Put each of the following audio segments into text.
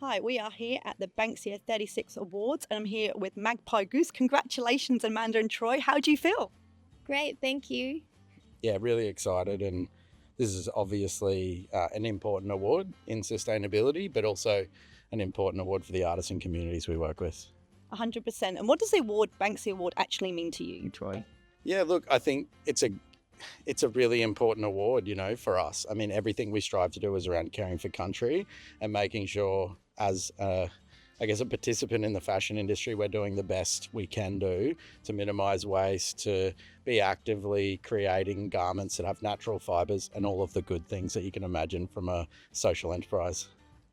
Hi, we are here at the Banksia 36 Awards and I'm here with Magpie Goose. Congratulations, Amanda and Troy. How do you feel? Great, thank you. Yeah, really excited. And this is obviously an important award in sustainability, but also an important award for the artisan communities we work with. 100%. And what does the award, Banksia Award, actually mean to you, Troy? Yeah, look, I think it's a really important award, for us. I mean, everything we strive to do is around caring for country and making sure as a participant in the fashion industry, we're doing the best we can do to minimize waste, to be actively creating garments that have natural fibers and all of the good things that you can imagine from a social enterprise.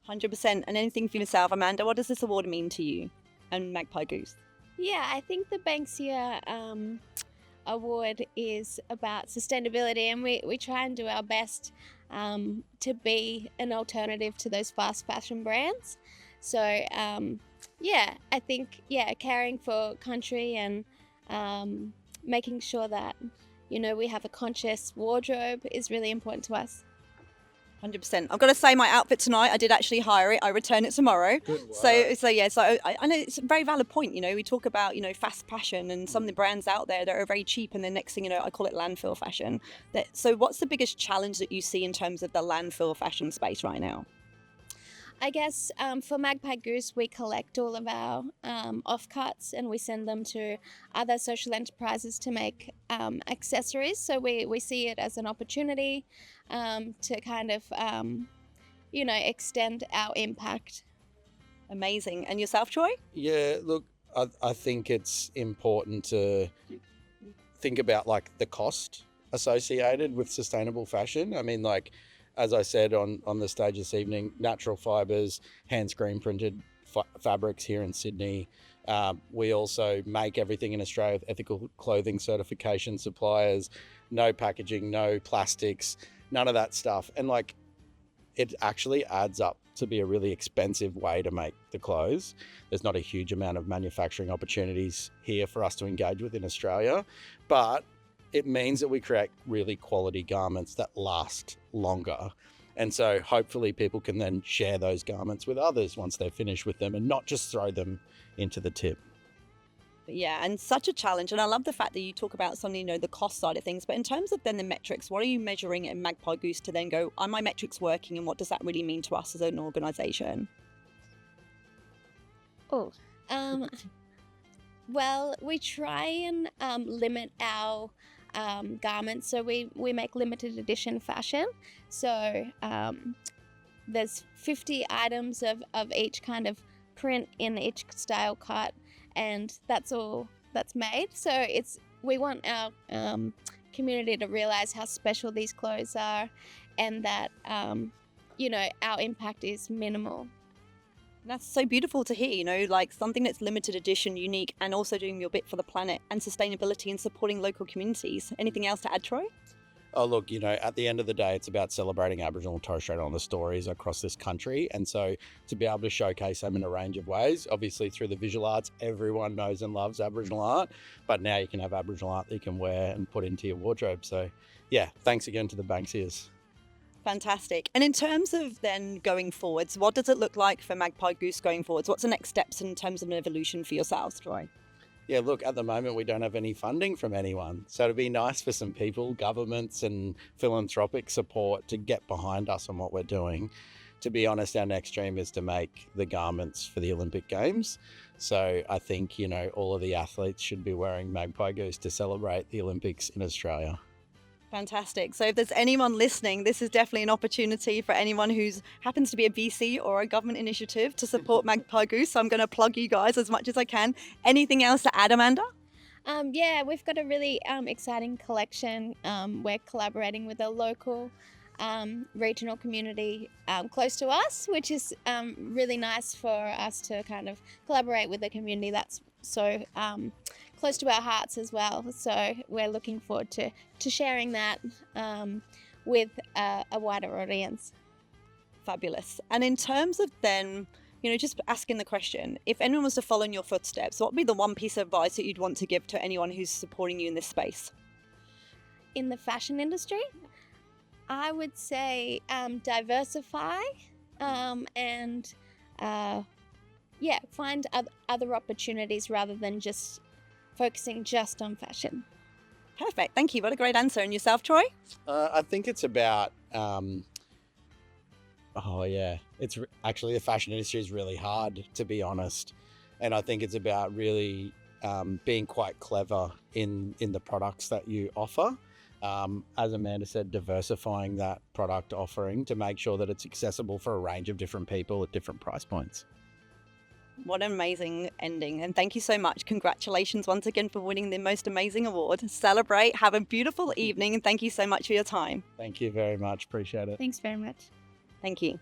100%. And anything for yourself, Amanda, what does this award mean to you and Magpie Goose? Yeah, I think the Banksia award is about sustainability, and we try and do our best to be an alternative to those fast fashion brands. So, I think, caring for country and making sure that, we have a conscious wardrobe is really important to us. 100%. I've got to say my outfit tonight, I did actually hire it. I return it tomorrow. Good work. So I know it's a very valid point. We talk about, fast fashion and some of the brands out there that are very cheap. And the next thing, I call it landfill fashion. So what's the biggest challenge that you see in terms of the landfill fashion space right now? I guess for Magpie Goose, we collect all of our offcuts and we send them to other social enterprises to make accessories. So we see it as an opportunity to kind of, extend our impact. Amazing. And yourself, Troy? Yeah, look, I think it's important to think about like the cost associated with sustainable fashion. I mean, like, as I said on the stage this evening, natural fibers, hand screen printed fabrics here in Sydney. We also make everything in Australia with ethical clothing certification suppliers, no packaging, no plastics, none of that stuff. And like, it actually adds up to be a really expensive way to make the clothes. There's not a huge amount of manufacturing opportunities here for us to engage with in Australia, but it means that we create really quality garments that last longer. And so hopefully people can then share those garments with others once they're finished with them and not just throw them into the tip. Yeah, and such a challenge. And I love the fact that you talk about something, the cost side of things. But in terms of then the metrics, what are you measuring in Magpie Goose to then go, are my metrics working? And what does that really mean to us as an organisation? Well, we try and limit our garments. So we make limited edition fashion. So there's 50 items of each kind of print in each style cut, and that's all that's made. So we want our community to realize how special these clothes are, and that our impact is minimal. That's so beautiful to hear, like something that's limited edition, unique, and also doing your bit for the planet and sustainability and supporting local communities. Anything else to add, Troy? Oh, look, at the end of the day, it's about celebrating Aboriginal and Torres Strait Islander stories across this country. And so to be able to showcase them in a range of ways, obviously through the visual arts, everyone knows and loves Aboriginal art, but now you can have Aboriginal art that you can wear and put into your wardrobe. So yeah, thanks again to the Banksias. Fantastic. And in terms of then going forwards, what does it look like for Magpie Goose going forwards? What's the next steps in terms of an evolution for yourselves, Troy? Yeah, look, at the moment, we don't have any funding from anyone. So it'd be nice for some people, governments and philanthropic support to get behind us on what we're doing. To be honest, our next dream is to make the garments for the Olympic Games. So I think, all of the athletes should be wearing Magpie Goose to celebrate the Olympics in Australia. Fantastic. So if there's anyone listening, this is definitely an opportunity for anyone who happens to be a VC or a government initiative to support Magpie Goose. So I'm going to plug you guys as much as I can. Anything else to add, Amanda? We've got a really exciting collection. We're collaborating with a local regional community close to us, which is really nice for us to kind of collaborate with a community that's so close to our hearts as well. So we're looking forward to sharing that with a wider audience. Fabulous. And in terms of then, just asking the question, if anyone was to follow in your footsteps, what would be the one piece of advice that you'd want to give to anyone who's supporting you in this space? In the fashion industry, I would say diversify and find other opportunities rather than just focusing just on fashion. Perfect. Thank you. What a great answer. And yourself, Troy? I think it's about, actually the fashion industry is really hard, to be honest. And I think it's about really being quite clever in the products that you offer. As Amanda said, diversifying that product offering to make sure that it's accessible for a range of different people at different price points. What an amazing ending. And thank you so much. Congratulations once again for winning the most amazing award. Celebrate. Have a beautiful evening. And thank you so much for your time. Thank you very much. Appreciate it. Thanks very much. Thank you.